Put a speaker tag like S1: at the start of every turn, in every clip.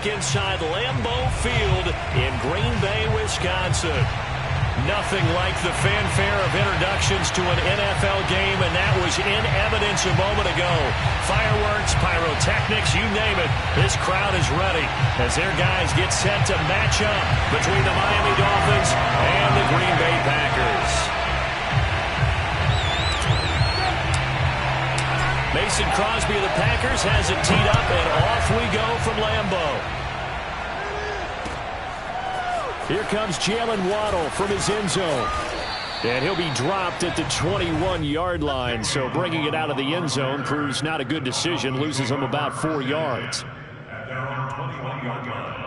S1: look inside Lambeau Field in Green Bay, Wisconsin. Nothing like the fanfare of introductions to an NFL game, and that was in evidence a moment ago. Fireworks, pyrotechnics, you name it. This crowd is ready as their guys get set to match up between the Miami Dolphins and the Green Bay Packers. Mason Crosby of the Packers has it teed up, and off we go from Lambeau. Here comes Jalen Waddle from his end zone. And he'll be dropped at the 21-yard line. So bringing it out of the end zone proves not a good decision. Loses him about 4 yards.
S2: At their own 21-yard line.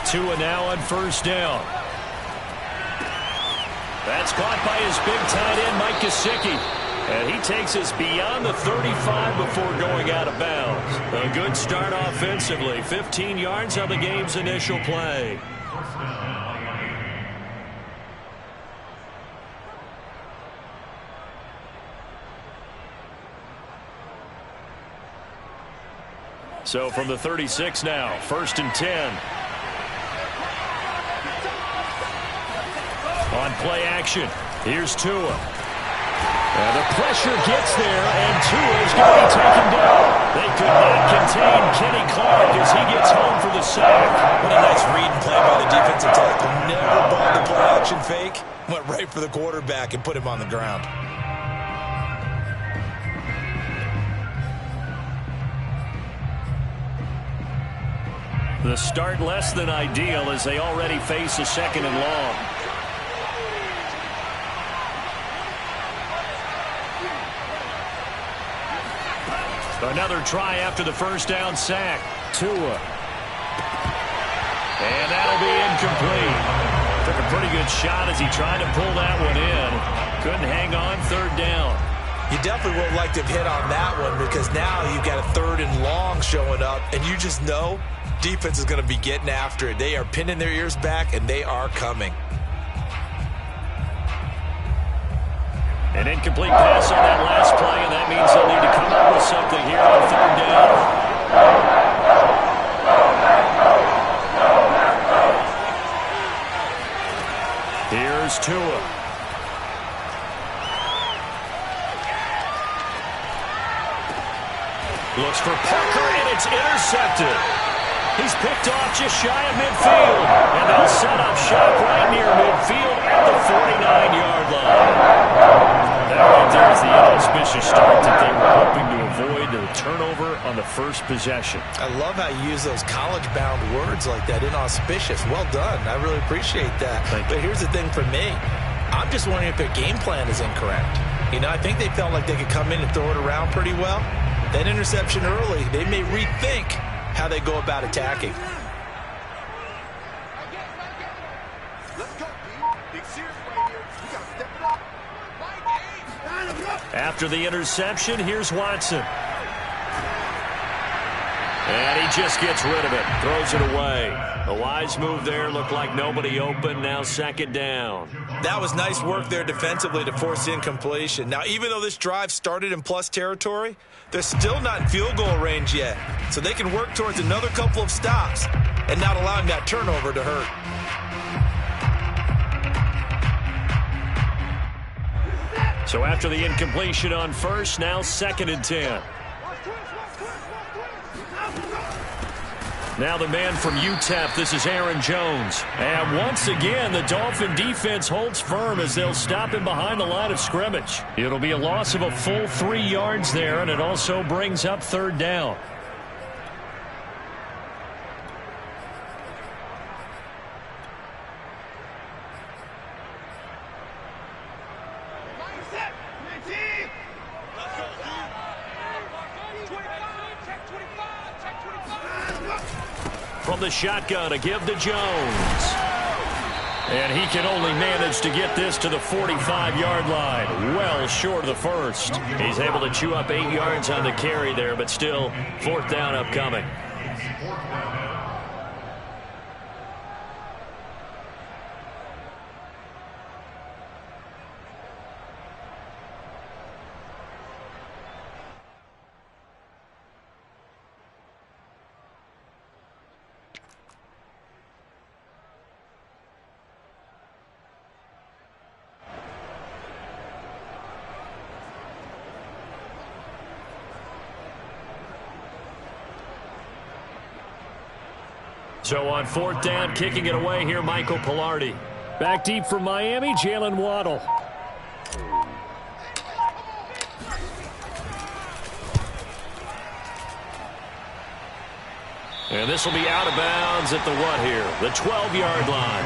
S1: Tua now on first down. That's caught by his big tight end, Mike Gesicki. And he takes us beyond the 35 before going out of bounds. A good start offensively. 15 yards on the game's initial play. So from the 36 now, 1st and 10. On play action, here's Tua. And the pressure gets there, and Tua is going to be taken down. They could not contain Kenny Clark as he gets home for the sack.
S3: What a nice read and play by the defensive tackle. Never bought the play action fake. Went right for the quarterback and put him on the ground.
S1: The start less than ideal as they already face a 2nd and long. Another try after the first down sack. Tua. And that'll be incomplete. Took a pretty good shot as he tried to pull that one in. Couldn't hang on 3rd down.
S3: You definitely would like to have hit on that one because now you've got a 3rd and long showing up, and you just know defense is going to be getting after it. They are pinning their ears back, and they are coming.
S1: An incomplete pass on that last play, and that means they'll need to come up with something here on 3rd down. Here's Tua. Looks for Parker, and it's intercepted. He's picked off just shy of midfield, and they'll set up shop right near midfield at the 49-yard line. That right there is the inauspicious start that they were hoping to avoid, the turnover on the first possession.
S3: I love how you use those college-bound words like that, inauspicious. Well done. I really appreciate that. But here's the thing for me. I'm just wondering if their game plan is incorrect. You know, I think they felt like they could come in and throw it around pretty well. That interception early, they may rethink how they go about attacking.
S1: After the interception, here's Watson. And he just gets rid of it, throws it away. A wise move there, looked like nobody open, now 2nd down.
S3: That was nice work there defensively to force incompletion. Now, even though this drive started in plus territory, they're still not in field goal range yet. So they can work towards another couple of stops and not allowing that turnover to hurt.
S1: So after the incompletion on first, now 2nd and 10. Now the man from UTEP, this is Aaron Jones. And once again, the Dolphin defense holds firm as they'll stop him behind the line of scrimmage. It'll be a loss of a full 3 yards there, and it also brings up 3rd down. From the shotgun, a give to Jones. And he can only manage to get this to the 45-yard line. Well short of the first. He's able to chew up 8 yards on the carry there, but still 4th down upcoming. So on 4th down, kicking it away here, Michael Pilardi. Back deep from Miami, Jalen Waddle. And this will be out of bounds at the what here? The 12-yard line.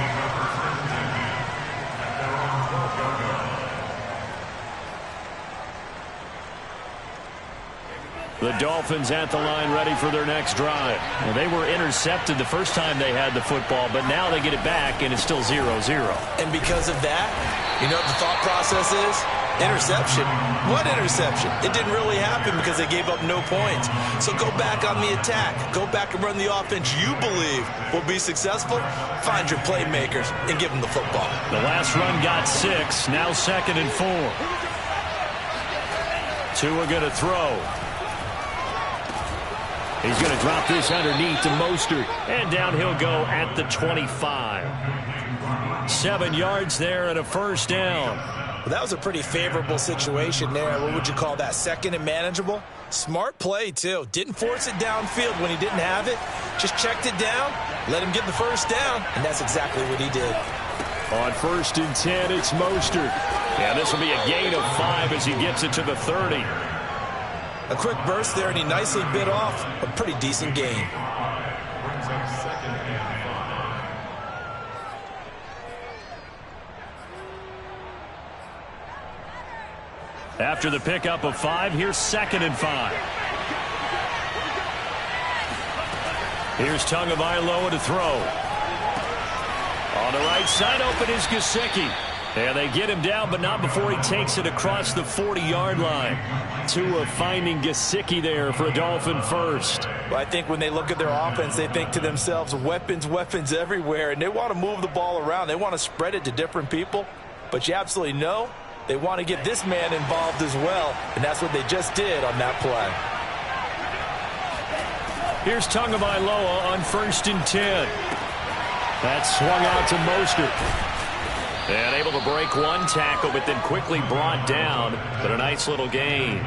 S1: The Dolphins at the line ready for their next drive. Well, they were intercepted the first time they had the football, but now they get it back, and it's still 0-0.
S3: And because of that, you know what the thought process is? Interception. What interception? It didn't really happen because they gave up no points. So go back on the attack. Go back and run the offense you believe will be successful. Find your playmakers and give them the football.
S1: The last run got 6. Now 2nd and 4. Tua going to throw. He's going to drop this underneath to Mostert. And down he'll go at the 25. 7 yards there and a first down.
S3: Well, that was a pretty favorable situation there. What would you call that? 2nd and manageable? Smart play, too. Didn't force it downfield when he didn't have it. Just checked it down, let him get the first down, and that's exactly what he did.
S1: On 1st and 10, it's Mostert. Yeah, this will be a gain of 5 as he gets it to the 30.
S3: A quick burst there, and he nicely bit off a pretty decent gain.
S1: After the pickup of 5, here's 2nd and 5. Here's Tagovailoa to throw. On the right side, open is Gesicki. And they get him down, but not before he takes it across the 40-yard line. Tua finding Gesicki there for a Dolphin first.
S3: Well, I think when they look at their offense, they think to themselves, weapons, weapons everywhere. And they want to move the ball around. They want to spread it to different people. But you absolutely know they want to get this man involved as well. And that's what they just did on that play.
S1: Here's Tagovailoa on 1st and 10. That's swung out to Mostert. And able to break one tackle, but then quickly brought down. But a nice little gain.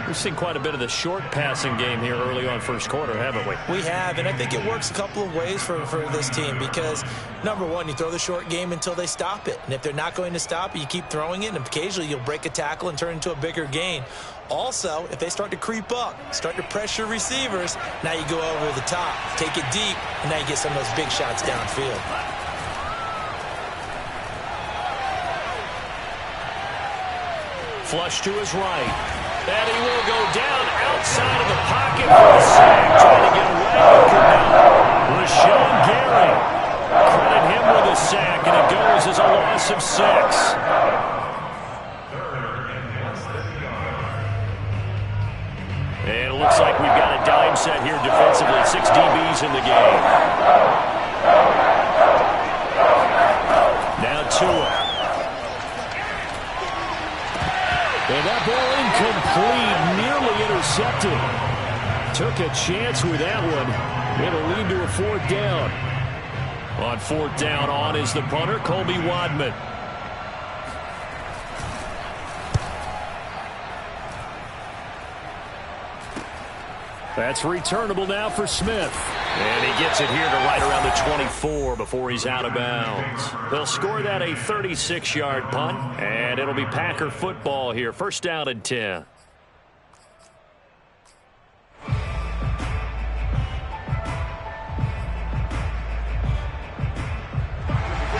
S1: We've seen quite a bit of the short passing game here early on first quarter, haven't we?
S3: We have, and I think it works a couple of ways for this team because, number one, you throw the short game until they stop it. And if they're not going to stop it, you keep throwing it, and occasionally you'll break a tackle and turn it into a bigger gain. Also, if they start to creep up, start to pressure receivers, now you go over the top, take it deep, and now you get some of those big shots downfield.
S1: Flush to his right. And he will go down outside of the pocket for a sack. Trying to get away. Rashawn Gary. Credit him with a sack, and it goes as a loss of 6. And it looks like we've got a dime set here defensively. 6 DBs in the game. Now Tua. And that ball incomplete, nearly intercepted. Took a chance with that one. It'll lead to a 4th down. On 4th down, on is the punter, Colby Wadman. That's returnable now for Smith. And he gets it here to right around the 24 before he's out of bounds. They'll score that a 36-yard punt, and it'll be Packer football here. 1st down and 10.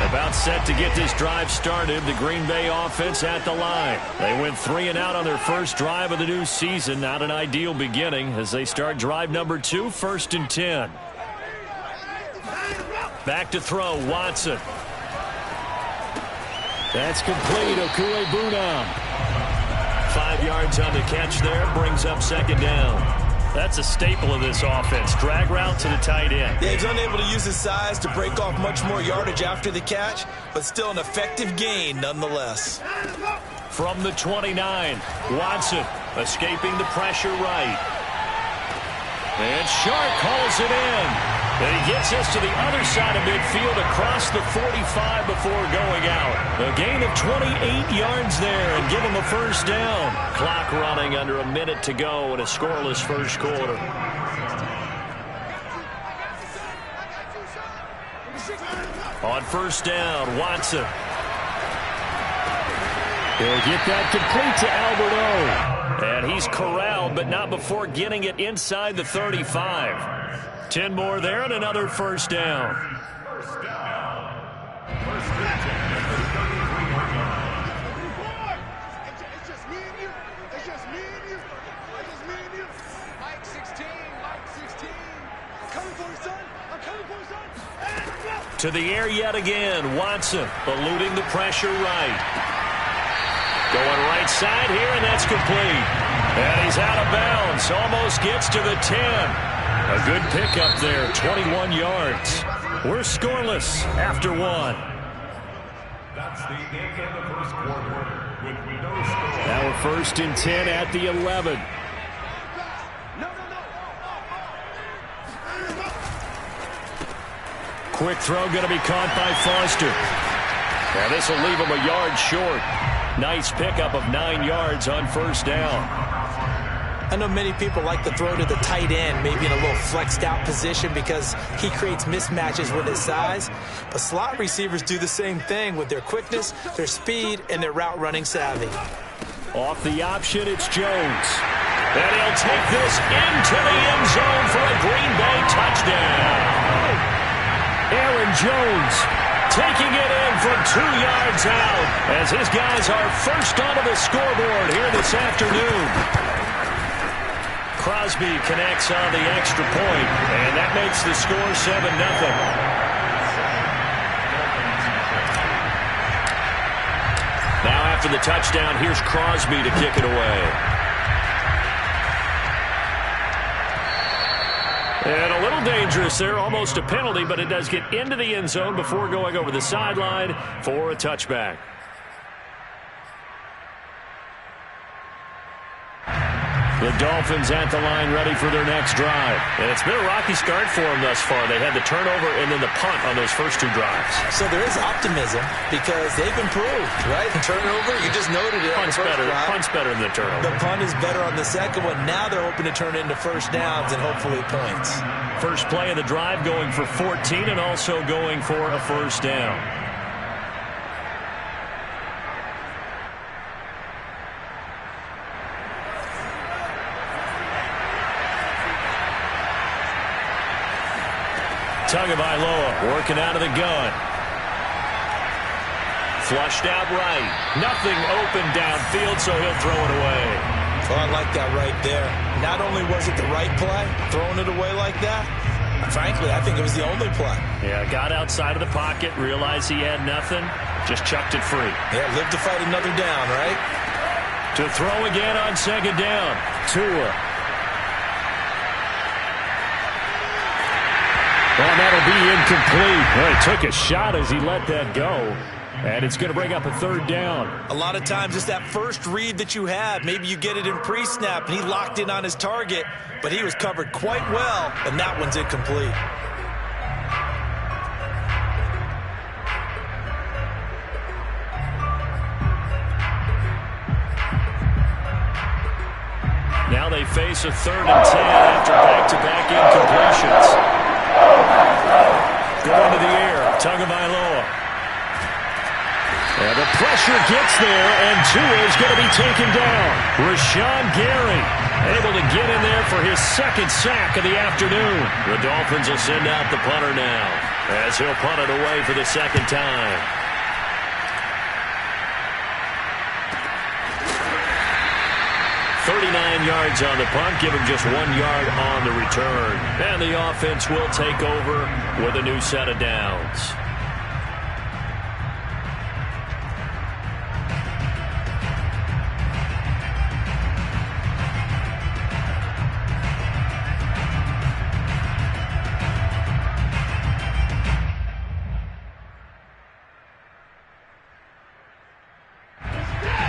S1: About set to get this drive started. The Green Bay offense at the line. They went 3 and out on their first drive of the new season. Not an ideal beginning as they start drive number 2, 1st and 10. Back to throw, Watson. That's complete, Okuegbunam. 5 yards on the catch there, brings up 2nd down. That's a staple of this offense. Drag route to the tight end.
S3: Yeah, he's unable to use his size to break off much more yardage after the catch, but still an effective gain nonetheless.
S1: From the 29, Watson escaping the pressure right. And Shark calls it in. And he gets us to the other side of midfield across the 45 before going out. A gain of 28 yards there and give him a first down. Clock running under a minute to go in a scoreless first quarter. On first down, Watson. He'll get that complete to Alberto. And he's corralled, but not before getting it inside the 35. 10 more there and another first down. To the air yet again. Watson eluding the pressure right. Going right side here, and that's complete. And he's out of bounds. Almost gets to the 10. A good pickup there, 21 yards. We're scoreless after one.
S2: That's the end of the first quarter with no score.
S1: Now we're first and 10 at the 11. Quick throw going to be caught by Foster. Now this will leave him a yard short. Nice pickup of 9 yards on first down.
S3: I know many people like to throw to the tight end, maybe in a little flexed out position because he creates mismatches with his size. But slot receivers do the same thing with their quickness, their speed, and their route running savvy.
S1: Off the option, it's Jones. And he'll take this into the end zone for a Green Bay touchdown. Aaron Jones taking it in from 2 yards out as his guys are first onto the scoreboard here this afternoon. Crosby connects on the extra point, and that makes the score 7-0. Now after the touchdown, here's Crosby to kick it away. And a little dangerous there, almost a penalty, but it does get into the end zone before going over the sideline for a touchback. The Dolphins at the line ready for their next drive. And it's been a rocky start for them thus far. They had the turnover and then the punt on those first 2 drives.
S3: So there is optimism because they've improved, right? The turnover, you just noted it.
S1: Punt's better than the turnover.
S3: The punt is better on the second one. Now they're hoping to turn into first downs and hopefully points.
S1: First play of the drive going for 14 and also going for a first down. Tagovailoa working out of the gun. Flushed out right. Nothing open downfield, so he'll throw it away.
S3: Oh, I like that right there. Not only was it the right play, throwing it away like that, frankly, I think it was the only play.
S1: Yeah, got outside of the pocket, realized he had nothing, just chucked it free.
S3: Yeah, live to fight another down, right?
S1: To throw again on second down. Tua. Oh, that'll be incomplete. Well, he took a shot as he let that go. And it's going to bring up a third down.
S3: A lot of times it's that first read that you have. Maybe you get it in pre-snap, and he locked in on his target, but he was covered quite well, and that one's incomplete.
S1: Now they face a 3rd and 10 after back-to-back incompletions. Going to the air, Tagovailoa. And the pressure gets there, and Tua is going to be taken down. Rashawn Gary able to get in there for his 2nd sack of the afternoon. The Dolphins will send out the punter now as he'll punt it away for the 2nd time. .39 yards on the punt, giving just 1 yard on the return. And the offense will take over with a new set of downs.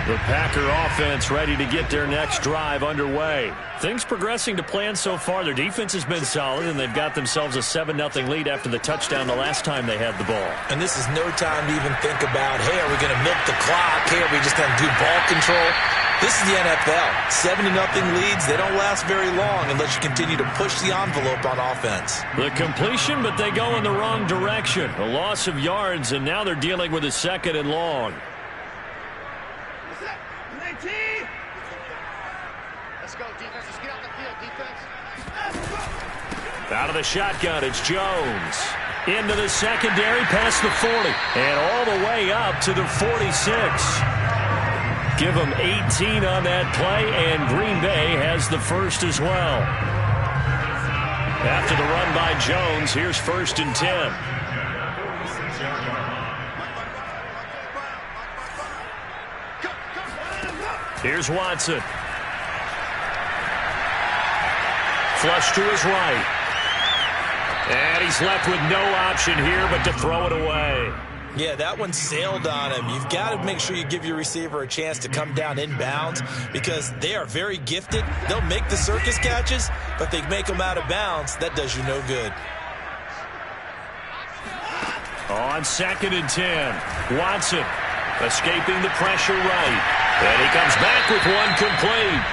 S1: The Packer offense ready to get their next drive underway. Things progressing to plan so far. Their defense has been solid, and they've got themselves a 7-0 lead after the touchdown the last time they had the ball.
S3: And this is no time to even think about, hey, are we going to milk the clock? Hey, are we just going to do ball control? This is the NFL. 7-0 leads, they don't last very long unless you continue to push the envelope on offense.
S1: The completion, but they go in the wrong direction. A loss of yards, and now they're dealing with a 2nd and long.
S4: Let's go, defense. Let's get out the field, defense.
S1: Out of the shotgun, it's Jones. Into the secondary, past the 40. And all the way up to the 46. Give them 18 on that play, and Green Bay has the first as well. After the run by Jones, here's 1st and 10. Here's Watson. Flush to his right. And he's left with no option here but to throw it away.
S3: Yeah, that one sailed on him. You've got to make sure you give your receiver a chance to come down inbounds because they are very gifted. They'll make the circus catches, but they make them out of bounds. That does you no good.
S1: On 2nd and 10, Watson escaping the pressure right. And he comes back with one complete.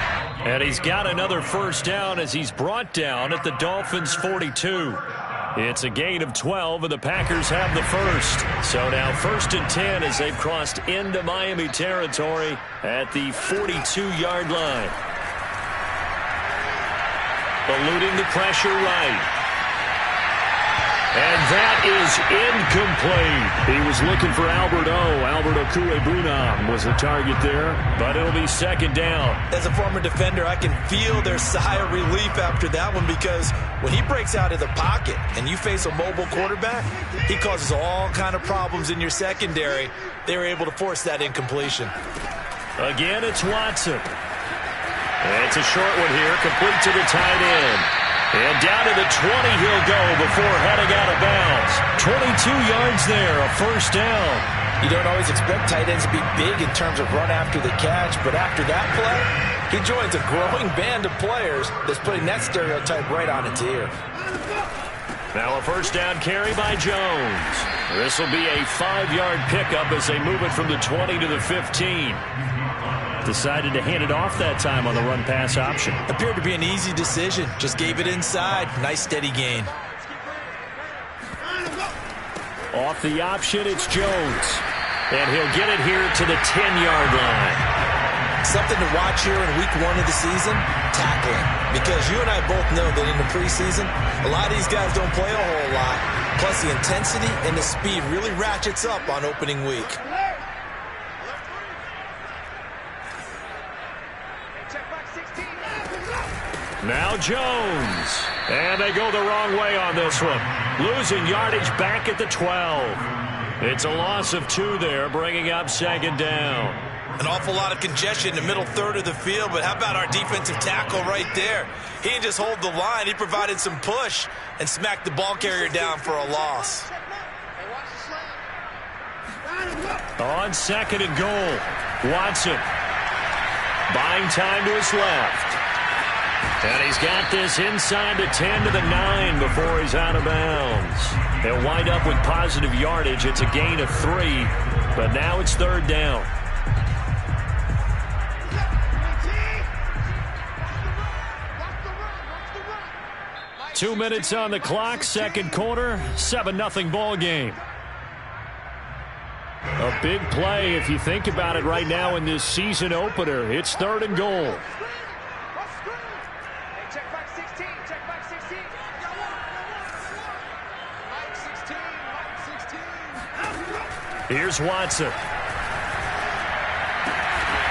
S1: And he's got another first down as he's brought down at the Dolphins' 42. It's a gain of 12, and the Packers have the first. So now 1st and 10 as they've crossed into Miami territory at the 42-yard line. Eluding the pressure right. And that is incomplete. He was looking for Albert Okwuegbunam was the target there, but it'll be 2nd down.
S3: As a former defender, I can feel their sigh of relief after that one because when he breaks out of the pocket and you face a mobile quarterback, he causes all kind of problems in your secondary. They were able to force that incompletion.
S1: Again, it's Watson. It's a short one here, complete to the tight end. And down to the 20 he'll go before heading out of bounds. 22 yards there, a first down.
S3: You don't always expect tight ends to be big in terms of run after the catch, but after that play, he joins a growing band of players that's putting that stereotype right on its ear.
S1: Now a first down carry by Jones. This will be a 5-yard pickup as they move it from the 20 to the 15. Decided to hand it off that time on the run-pass option.
S3: Appeared to be an easy decision. Just gave it inside. Nice steady gain.
S1: Off the option, it's Jones. And he'll get it here to the 10-yard line.
S3: Something to watch here in week 1 of the season, tackling. Because you and I both know that in the preseason, a lot of these guys don't play a whole lot. Plus the intensity and the speed really ratchets up on opening week.
S1: Now Jones. And they go the wrong way on this one. Losing yardage back at the 12. It's a loss of 2 there, bringing up 2nd down.
S3: An awful lot of congestion in the middle third of the field, but how about our defensive tackle right there? He didn't just hold the line. He provided some push and smacked the ball carrier down for a loss.
S1: On 2nd and goal, Watson buying time to his left. And he's got this inside the 10 to the 9 before he's out of bounds. They'll wind up with positive yardage. It's a gain of 3, but now it's 3rd down. Two minutes on the clock, 2nd quarter, 7-0 ball game. A big play if you think about it right now in this season opener. It's 3rd and goal. Here's Watson.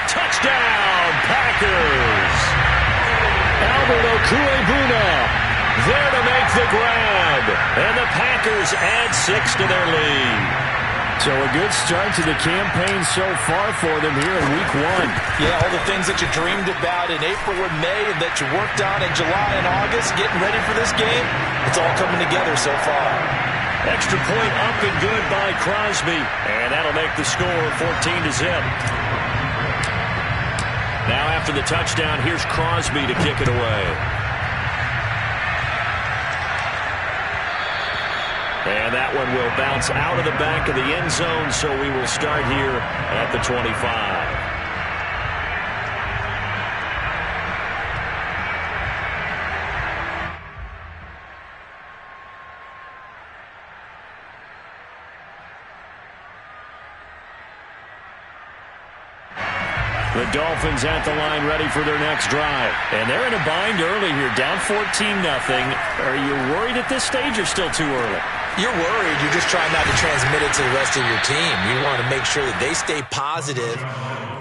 S1: Touchdown, Packers. Albert Okwuegbunam there to make the grab. And the Packers add 6 to their lead. So a good start to the campaign so far for them here in week 1.
S3: Yeah, all the things that you dreamed about in April and May and that you worked on in July and August, getting ready for this game, it's all coming together so far.
S1: Extra point up and good by Crosby. And that'll make the score 14-0. after the touchdown. Here's Crosby to kick it away. And that one will bounce out of the back of the end zone, so we will start here at the 25. The Dolphins at the line ready for their next drive. And they're in a bind early here, down 14-0. Are you worried at this stage or still too early?
S3: You're worried. You're just trying not to transmit it to the rest of your team. You want to make sure that they stay positive.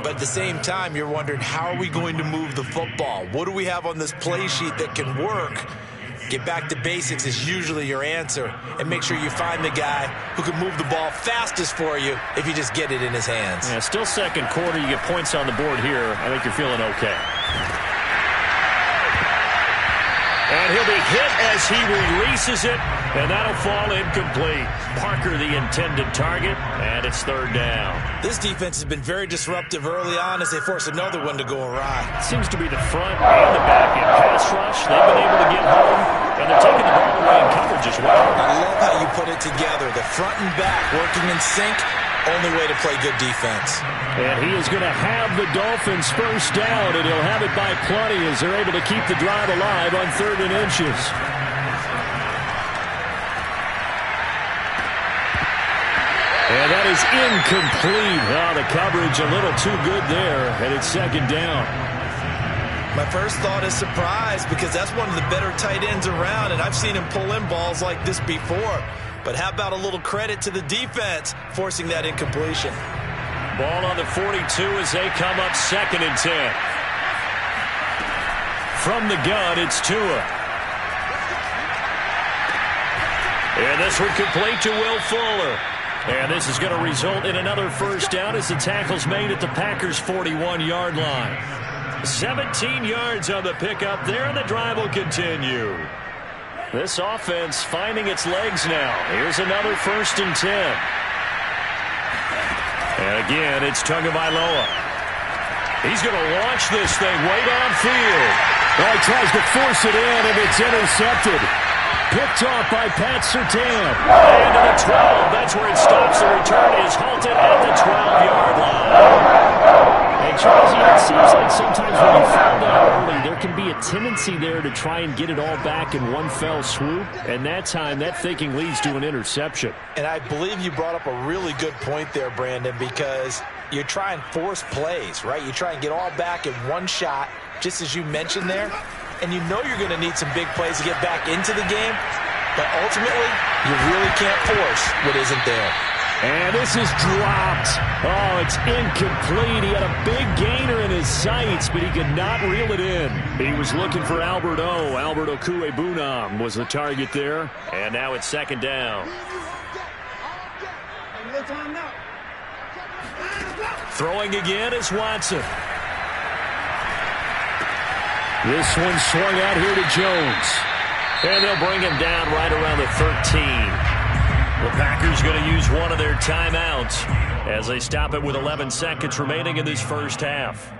S3: But at the same time, you're wondering, how are we going to move the football? What do we have on this play sheet that can work? Get back to basics is usually your answer. And make sure you find the guy who can move the ball fastest for you if you just get it in his hands.
S1: Yeah, still second quarter. You get points on the board here. I think you're feeling okay. And he'll be hit as he releases it, and that'll fall incomplete. Parker, the intended target, and it's third down.
S3: This defense has been very disruptive early on as they force another one to go awry.
S1: It seems to be the front and the back in pass rush. They've been able to get home, and they're taking the ball away in coverage as well.
S3: I love how you put it together. The front and back working in sync. Only way to play good defense.
S1: And he is going to have the Dolphins first down, and he'll have it by plenty as they're able to keep the drive alive on 3rd and inches. And that is incomplete. Oh, the coverage a little too good there, and it's second down.
S3: My first thought is surprise, because that's one of the better tight ends around, and I've seen him pull in balls like this before. But how about a little credit to the defense forcing that incompletion?
S1: Ball on the 42 as they come up 2nd and 10. From the gun, it's Tua. And this one complete to Will Fuller. And this is going to result in another first down as the tackle's made at the Packers' 41-yard line. 17 yards on the pickup there, and the drive will continue. This offense finding its legs now. Here's another 1st and 10. And again, it's Tagovailoa. He's going to launch this thing way downfield. Oh, he tries to force it in, and it's intercepted. Picked off by Pat Surtain. And to the 12. That's where it stops. The return is halted at the 12-yard line. And Charles, it seems like sometimes when you foul out early, there can be a tendency there to try and get it all back in one fell swoop. And that time, that thinking leads to an interception.
S3: And I believe you brought up a really good point there, Brandon, because you try and force plays, right? You try and get all back in one shot, just as you mentioned there. And you know you're going to need some big plays to get back into the game. But ultimately, you really can't force what isn't there.
S1: And this is dropped. Oh, it's incomplete. He had a big gainer in his sights, but he could not reel it in. He was looking for Albert Okwuegbunam was the target there. And now it's 2nd down. Throwing again is Watson. This one swung out here to Jones. And they'll bring him down right around the 13. The Packers going to use one of their timeouts as they stop it with 11 seconds remaining in this first half.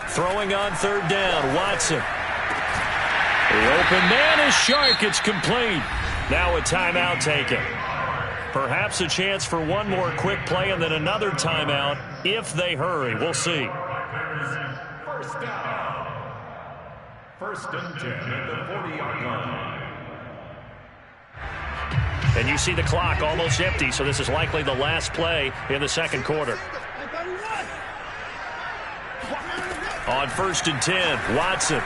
S1: Throwing on 3rd down, Watson. The open man is Shark. It's complete. Now a timeout taken. Perhaps a chance for one more quick play and then another timeout if they hurry. We'll see.
S2: First down. 1st and 10 at the 40-yard line.
S1: And you see the clock almost empty, so this is likely the last play in the 2nd quarter. On 1st and 10, Watson.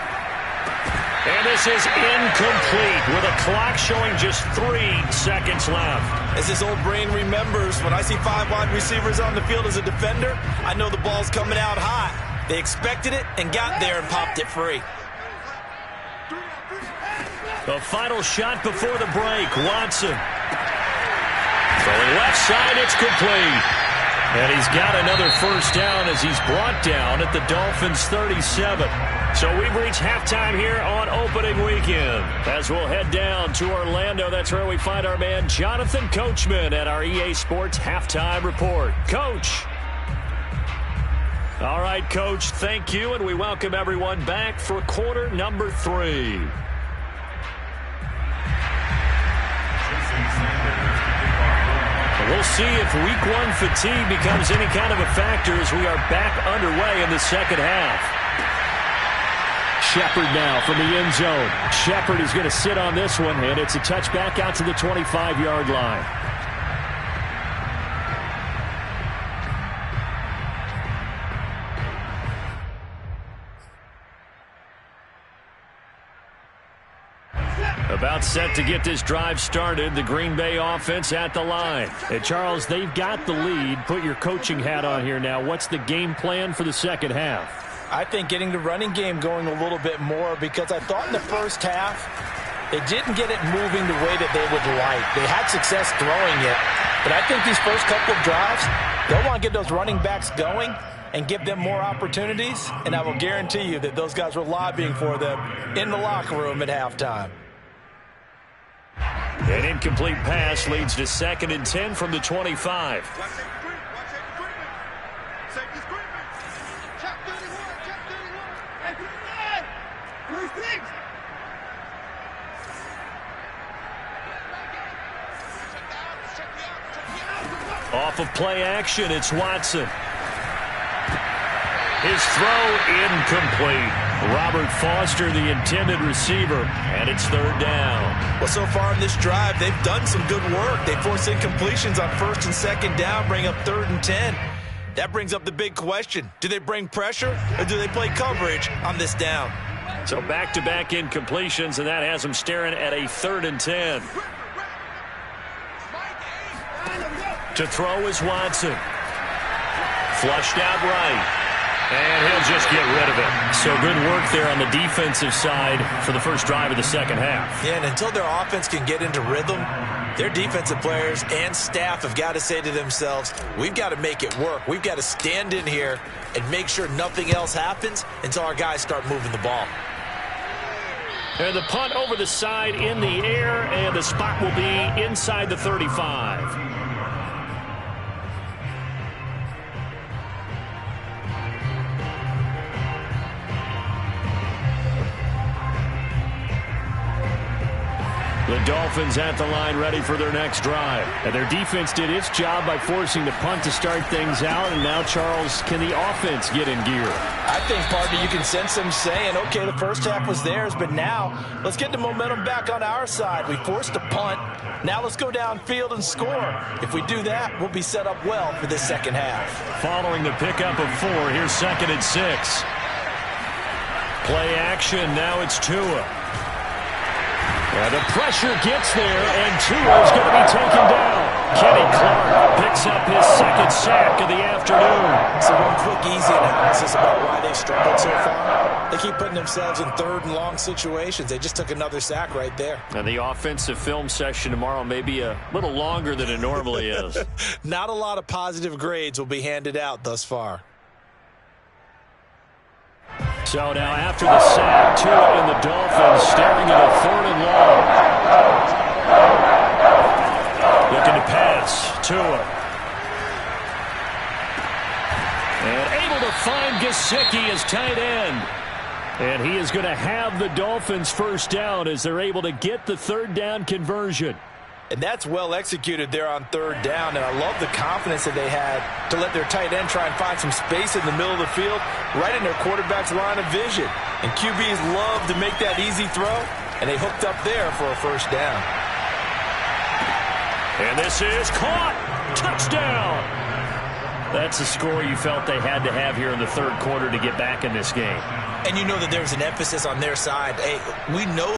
S1: And this is incomplete with a clock showing just 3 seconds left.
S3: As his old brain remembers, when I see 5 wide receivers on the field as a defender, I know the ball's coming out hot. They expected it and got there and popped it free.
S1: The final shot before the break, Watson. Throwing left side, it's complete. And he's got another first down as he's brought down at the Dolphins' 37. So we've reached halftime here on opening weekend. As we'll head down to Orlando, that's where we find our man Jonathan Coachman at our EA Sports Halftime Report. Coach. All right, Coach, thank you, and we welcome everyone back for quarter number 3. We'll see if week 1 fatigue becomes any kind of a factor as we are back underway in the second half. Shepard now from the end zone. Shepard is going to sit on this one, and it's a touchback out to the 25-yard line. About set to get this drive started. The Green Bay offense at the line. And Charles, they've got the lead. Put your coaching hat on here now. What's the game plan for the second half?
S3: I think getting the running game going a little bit more, because I thought in the first half they didn't get it moving the way that they would like. They had success throwing it, but I think these first couple of drives, they'll want to get those running backs going and give them more opportunities, and I will guarantee you that those guys were lobbying for them in the locker room at halftime.
S1: An incomplete pass leads to 2nd and 10 from the 25. Off of play action, it's Watson. His throw incomplete. Robert Foster, the intended receiver, and it's 3rd down.
S3: Well, so far in this drive, they've done some good work. They force incompletions on 1st and 2nd down, bring up 3rd and 10. That brings up the big question. Do they bring pressure, or do they play coverage on this down?
S1: So back-to-back incompletions, and that has them staring at a 3rd and 10. To throw is Watson. Flushed out right. And he'll just get rid of it. So good work there on the defensive side for the first drive of the second half.
S3: Yeah, and until their offense can get into rhythm, their defensive players and staff have got to say to themselves, we've got to make it work. We've got to stand in here and make sure nothing else happens until our guys start moving the ball.
S1: And the punt over the side in the air, and the spot will be inside the 35. The Dolphins at the line ready for their next drive. And their defense did its job by forcing the punt to start things out. And now, Charles, can the offense get in gear?
S3: I think, partner, you can sense them saying, okay, the first half was theirs, but now let's get the momentum back on our side. We forced a punt. Now let's go downfield and score. If we do that, we'll be set up well for this second half.
S1: Following the pickup of 4, here's 2nd and 6. Play action, now it's Tua. And the pressure gets there, and Tua is going to be taken down. Kenny Clark picks up his 2nd sack of the afternoon.
S3: So one quick, easy analysis about why they've struggled so far. They keep putting themselves in 3rd and long situations. They just took another sack right there.
S1: And the offensive film session tomorrow may be a little longer than it normally is.
S3: Not a lot of positive grades will be handed out thus far.
S1: So now after the sack, Tua and the Dolphins staring at a 3rd and long. Looking to pass. Tua. And able to find Gesicki as tight end. And he is going to have the Dolphins first down as they're able to get the 3rd down conversion.
S3: And that's well executed there on 3rd down. And I love the confidence that they had to let their tight end try and find some space in the middle of the field, right in their quarterback's line of vision. And QBs love to make that easy throw, and they hooked up there for a first down.
S1: And this is caught. Touchdown. That's the score you felt they had to have here in the 3rd quarter to get back in this game.
S3: And you know that there's an emphasis on their side. Hey, we know